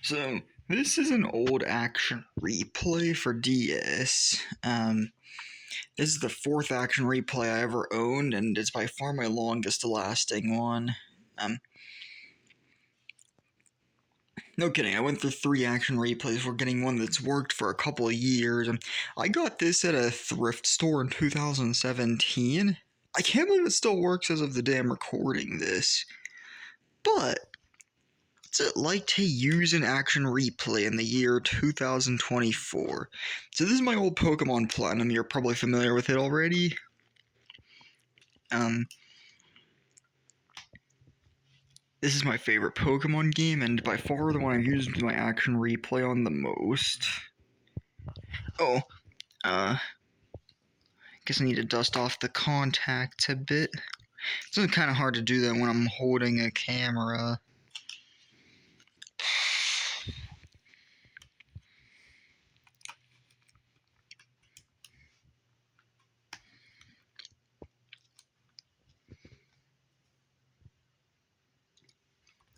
So this is an old action replay for DS. This is the fourth action replay I ever owned, and it's by far my longest lasting one. No kidding, I went through 3 action replays for getting one that's worked for a couple of years. I got this at a thrift store in 2017. I can't believe it still works as of the day I'm recording this. But what's it like to use an action replay in the year 2024? So this is my old Pokemon Platinum. You're probably familiar with it already. This is my favorite Pokemon game, and by far the one I've used my action replay on the most. Guess I need to dust off the contacts a bit. It's kind of hard to do that when I'm holding a camera.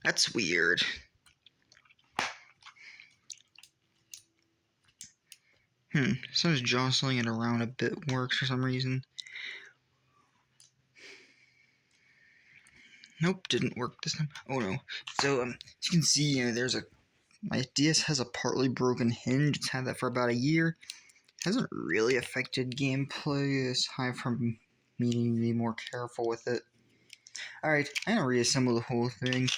That's weird. Sometimes jostling it around a bit works for some reason. Nope, didn't work this time. Oh no. So, as you can see, my DS has a partly broken hinge. It's had that for about a year. Hasn't really affected gameplay aside from me needing to be more careful with it. Alright, I'm gonna reassemble the whole thing.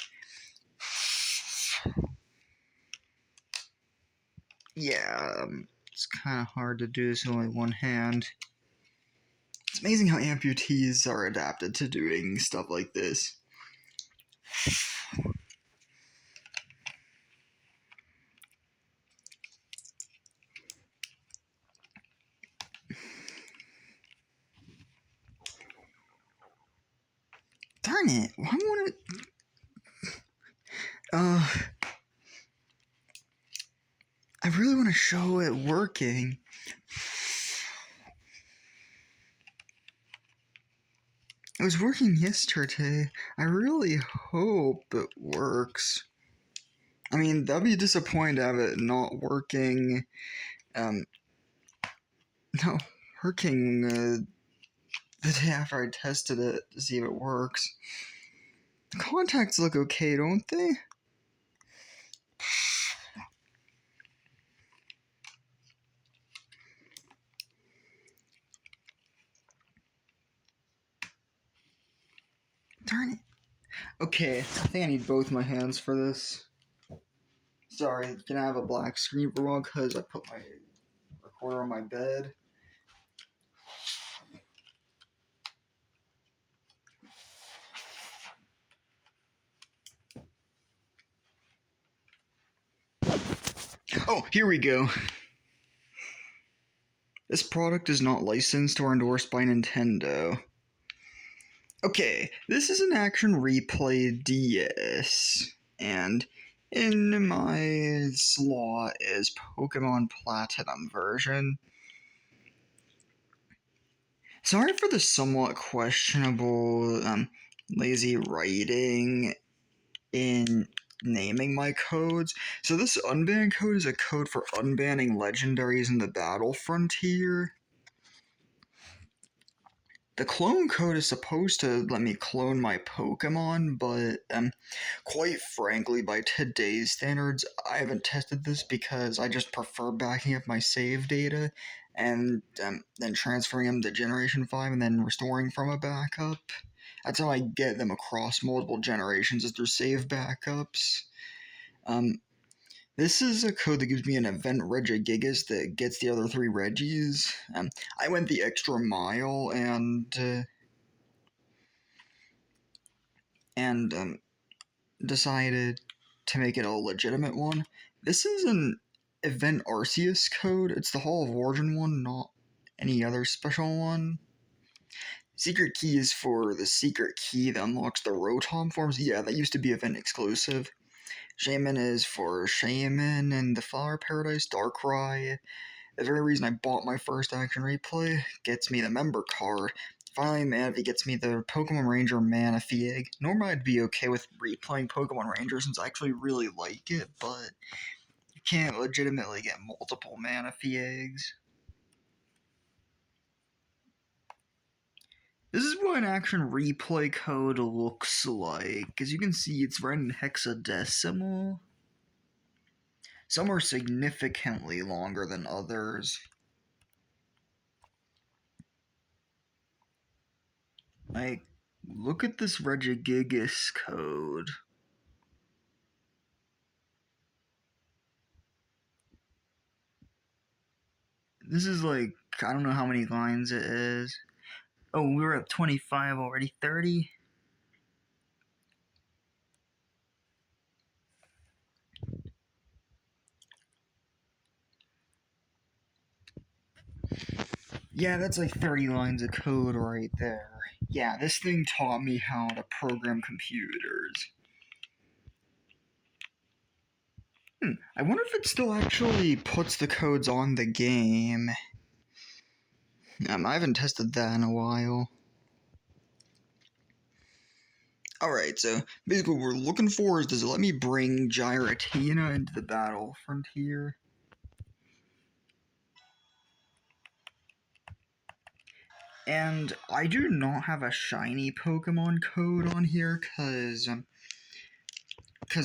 Yeah, it's kind of hard to do this with only one hand. It's amazing how amputees are adapted to doing stuff like this. Darn it, why won't it... I really want to show it working. It was working yesterday. I really hope it works. I mean, that'd be disappointing to have it not working. The day after I tested it to see if it works. The contacts look okay, don't they? Darn it. Okay, I think I need both my hands for this. Sorry, can I have a black screen for a while because I put my recorder on my bed. Oh, here we go. This product is not licensed or endorsed by Nintendo. Okay, this is an action replay DS, and in my slot is Pokemon Platinum version. Sorry for the somewhat questionable, lazy writing in naming my codes. So this unban code is a code for unbanning legendaries in the battle frontier. The clone code is supposed to let me clone my Pokemon, but quite frankly, by today's standards, I haven't tested this because I just prefer backing up my save data and then transferring them to Generation 5 and then restoring from a backup. That's how I get them across multiple generations, is through save backups. This is a code that gives me an event Regigigas that gets the other 3 Regis. I went the extra mile and decided to make it a legitimate one. This is an event Arceus code. It's the Hall of Origin one, not any other special one. Secret key is for the secret key that unlocks the Rotom forms. Yeah, that used to be event exclusive. Shaman is for Shaman and the Flower Paradise, Darkrai. The very reason I bought my first action replay gets me the member card. Finally, Manaphy gets me the Pokemon Ranger Manaphy egg. Normally, I'd be okay with replaying Pokemon Ranger since I actually really like it, but you can't legitimately get multiple Manaphy eggs. This is what an action replay code looks like. As you can see, it's written in hexadecimal. Some are significantly longer than others. Like, look at this Regigigas code. This is like, I don't know how many lines it is. Oh, we're at 25 already. 30? Yeah, that's like 30 lines of code right there. Yeah, this thing taught me how to program computers. I wonder if it still actually puts the codes on the game. I haven't tested that in a while. Alright, so basically what we're looking for is, does it let me bring Giratina into the battle frontier? And I do not have a shiny Pokemon code on here because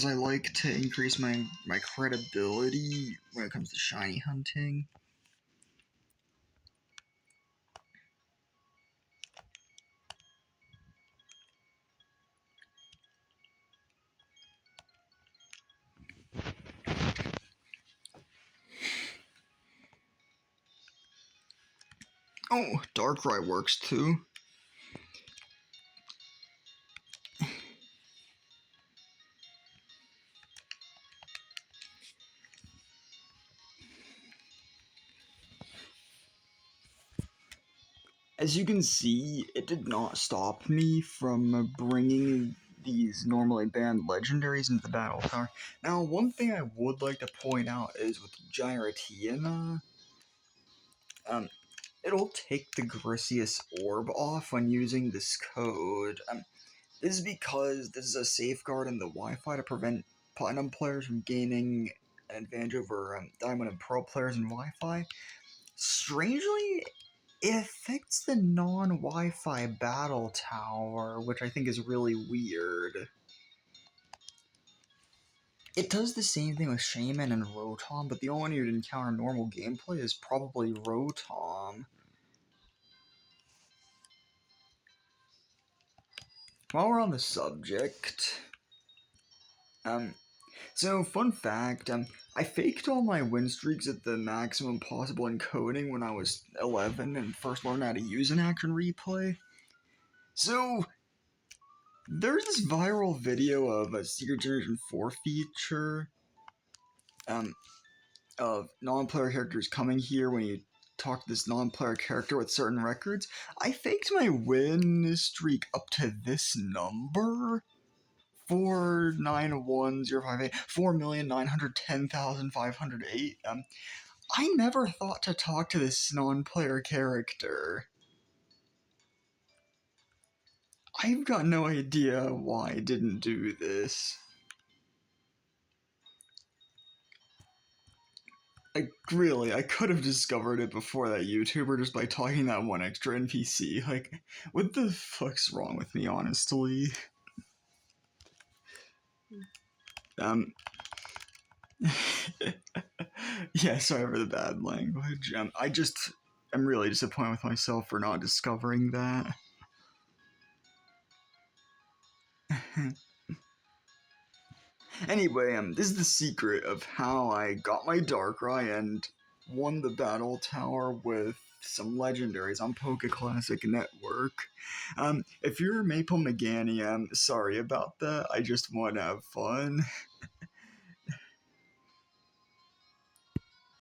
I like to increase my credibility when it comes to shiny hunting. Oh, Darkrai works too. As you can see, it did not stop me from bringing these normally banned legendaries into the battle tower. Now, one thing I would like to point out is with Giratina, it'll take the Grisius Orb off when using this code. This is because this is a safeguard in the Wi-Fi to prevent Platinum players from gaining an advantage over Diamond and Pearl players in Wi-Fi. Strangely, it affects the non-Wi-Fi battle tower, which I think is really weird. It does the same thing with Shaman and Rotom, but the only one you'd encounter in normal gameplay is probably Rotom. While we're on the subject, so fun fact, I faked all my win streaks at the maximum possible encoding when I was 11 and first learned how to use an action replay. So, there's this viral video of a Secret Generation 4 feature, of non-player characters coming here when you talk to this non-player character with certain records. I faked my win streak up to this number. 491058, 4,910,508. I never thought to talk to this non-player character. I've got no idea why I didn't do this. I could have discovered it before that YouTuber just by talking that one extra NPC. Like, what the fuck's wrong with me, honestly? Yeah, sorry for the bad language. I'm really disappointed with myself for not discovering that. Anyway, this is the secret of how I got my Darkrai and won the battle tower with some legendaries on Poke Classic Network. If you're Maple Megane, sorry about that. I just want to have fun.